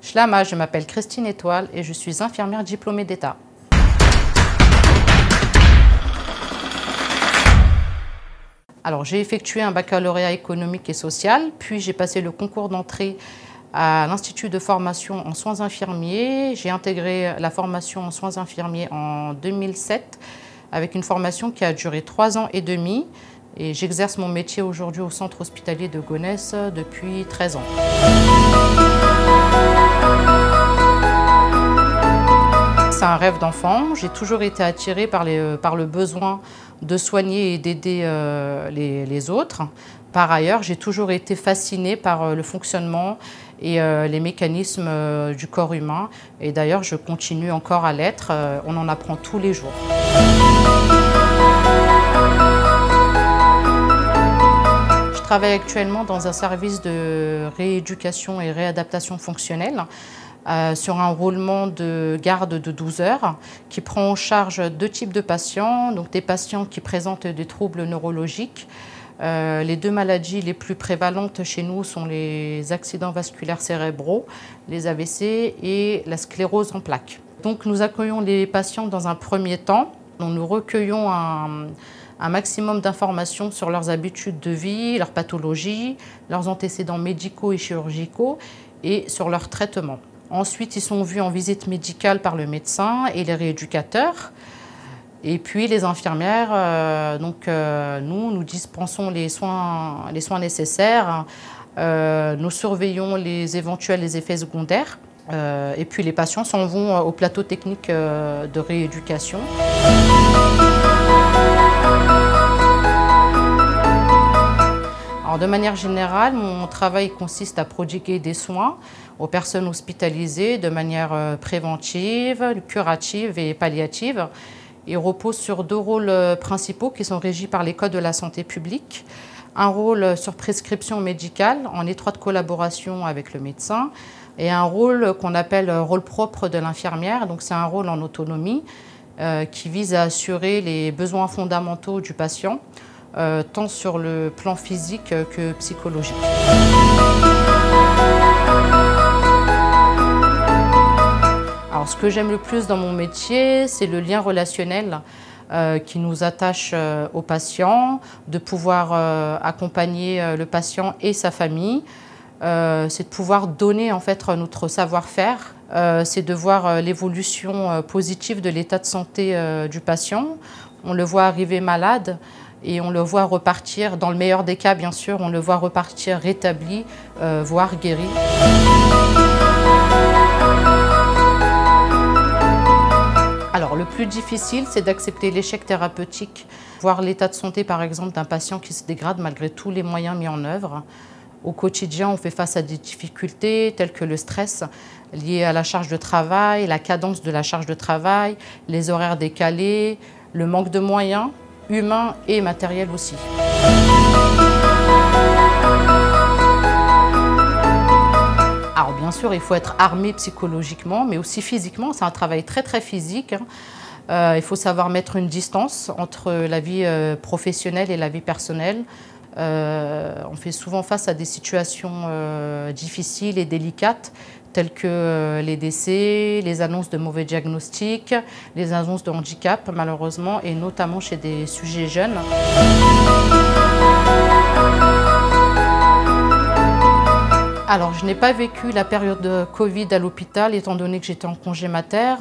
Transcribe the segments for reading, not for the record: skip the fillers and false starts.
Shlama, je m'appelle Christine Étoile et je suis infirmière diplômée d'État. Alors, j'ai effectué un baccalauréat économique et social, puis j'ai passé le concours d'entrée à l'Institut de formation en soins infirmiers. J'ai intégré la formation en soins infirmiers en 2007 avec une formation qui a duré 3 ans et demi. Et j'exerce mon métier aujourd'hui au centre hospitalier de Gonesse depuis 13 ans. C'est un rêve d'enfant. J'ai toujours été attirée par le besoin de soigner et d'aider les autres. Par ailleurs, j'ai toujours été fascinée par le fonctionnement et les mécanismes du corps humain. Et d'ailleurs, je continue encore à l'être. On en apprend tous les jours. Je travaille actuellement dans un service de rééducation et réadaptation fonctionnelle sur un roulement de garde de 12 heures qui prend en charge 2 types de patients, donc des patients qui présentent des troubles neurologiques. Les 2 maladies les plus prévalentes chez nous sont les accidents vasculaires cérébraux, les AVC et la sclérose en plaques. Donc nous accueillons les patients dans un premier temps. Nous recueillons un maximum d'informations sur leurs habitudes de vie, leurs pathologies, leurs antécédents médicaux et chirurgicaux et sur leur traitement. Ensuite, ils sont vus en visite médicale par le médecin et les rééducateurs. Et puis les infirmières, nous dispensons les soins nécessaires, nous surveillons les éventuels effets secondaires. Et puis les patients s'en vont au plateau technique de rééducation. Alors, de manière générale, mon travail consiste à prodiguer des soins aux personnes hospitalisées de manière préventive, curative et palliative. Il repose sur 2 rôles principaux qui sont régis par les codes de la santé publique. Un rôle sur prescription médicale en étroite collaboration avec le médecin et un rôle qu'on appelle rôle propre de l'infirmière. Donc c'est un rôle en autonomie qui vise à assurer les besoins fondamentaux du patient, tant sur le plan physique que psychologique. Alors, ce que j'aime le plus dans mon métier, c'est le lien relationnel qui nous attache au patient, de pouvoir accompagner le patient et sa famille. C'est de pouvoir donner en fait notre savoir-faire, c'est de voir l'évolution positive de l'état de santé du patient. On le voit arriver malade et on le voit repartir, dans le meilleur des cas bien sûr, on le voit repartir rétabli, voire guéri. Alors le plus difficile, c'est d'accepter l'échec thérapeutique, voir l'état de santé par exemple d'un patient qui se dégrade malgré tous les moyens mis en œuvre. Au quotidien, on fait face à des difficultés telles que le stress lié à la charge de travail, la cadence de la charge de travail, les horaires décalés, le manque de moyens, humains et matériels aussi. Alors bien sûr, il faut être armé psychologiquement, mais aussi physiquement. C'est un travail très physique. Il faut savoir mettre une distance entre la vie professionnelle et la vie personnelle. On fait souvent face à des situations difficiles et délicates, telles que les décès, les annonces de mauvais diagnostics, les annonces de handicap malheureusement, et notamment chez des sujets jeunes. Alors, je n'ai pas vécu la période de Covid à l'hôpital, étant donné que j'étais en congé mater.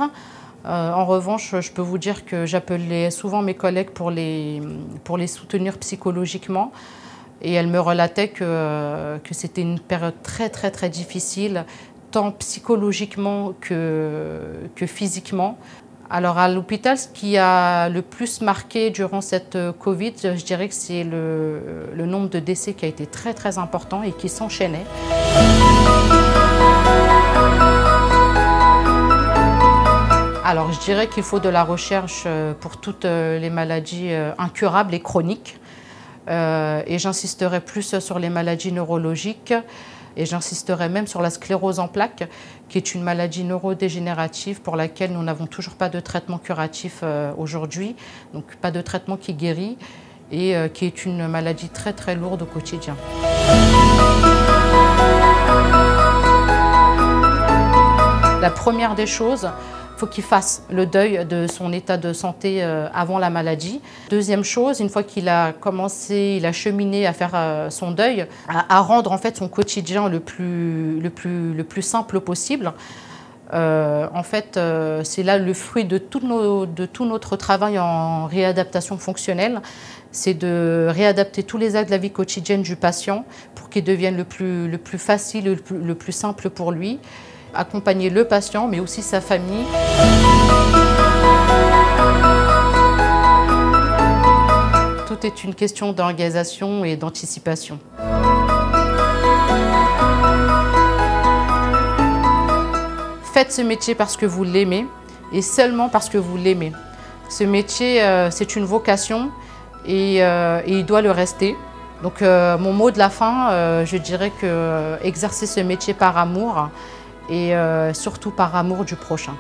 En revanche, je peux vous dire que j'appelais souvent mes collègues pour les soutenir psychologiquement. Et elles me relataient que c'était une période très difficile, tant psychologiquement que physiquement. Alors à l'hôpital, ce qui a le plus marqué durant cette Covid, je dirais que c'est le nombre de décès qui a été très important et qui s'enchaînait. Alors je dirais qu'il faut de la recherche pour toutes les maladies incurables et chroniques. Et j'insisterai plus sur les maladies neurologiques et j'insisterai même sur la sclérose en plaques, qui est une maladie neurodégénérative pour laquelle nous n'avons toujours pas de traitement curatif aujourd'hui, donc pas de traitement qui guérit et qui est une maladie très lourde au quotidien. La première des choses, il faut qu'il fasse le deuil de son état de santé avant la maladie. Deuxième chose, une fois qu'il a commencé, il a cheminé à faire son deuil, à rendre en fait son quotidien le plus simple possible. En fait, c'est là le fruit de tout notre travail en réadaptation fonctionnelle. C'est de réadapter tous les actes de la vie quotidienne du patient pour qu'il devienne le plus facile, le plus simple pour lui. Accompagner le patient, mais aussi sa famille. Tout est une question d'organisation et d'anticipation. Faites ce métier parce que vous l'aimez et seulement parce que vous l'aimez. Ce métier, c'est une vocation et il doit le rester. Donc mon mot de la fin, je dirais que exercer ce métier par amour et surtout par amour du prochain.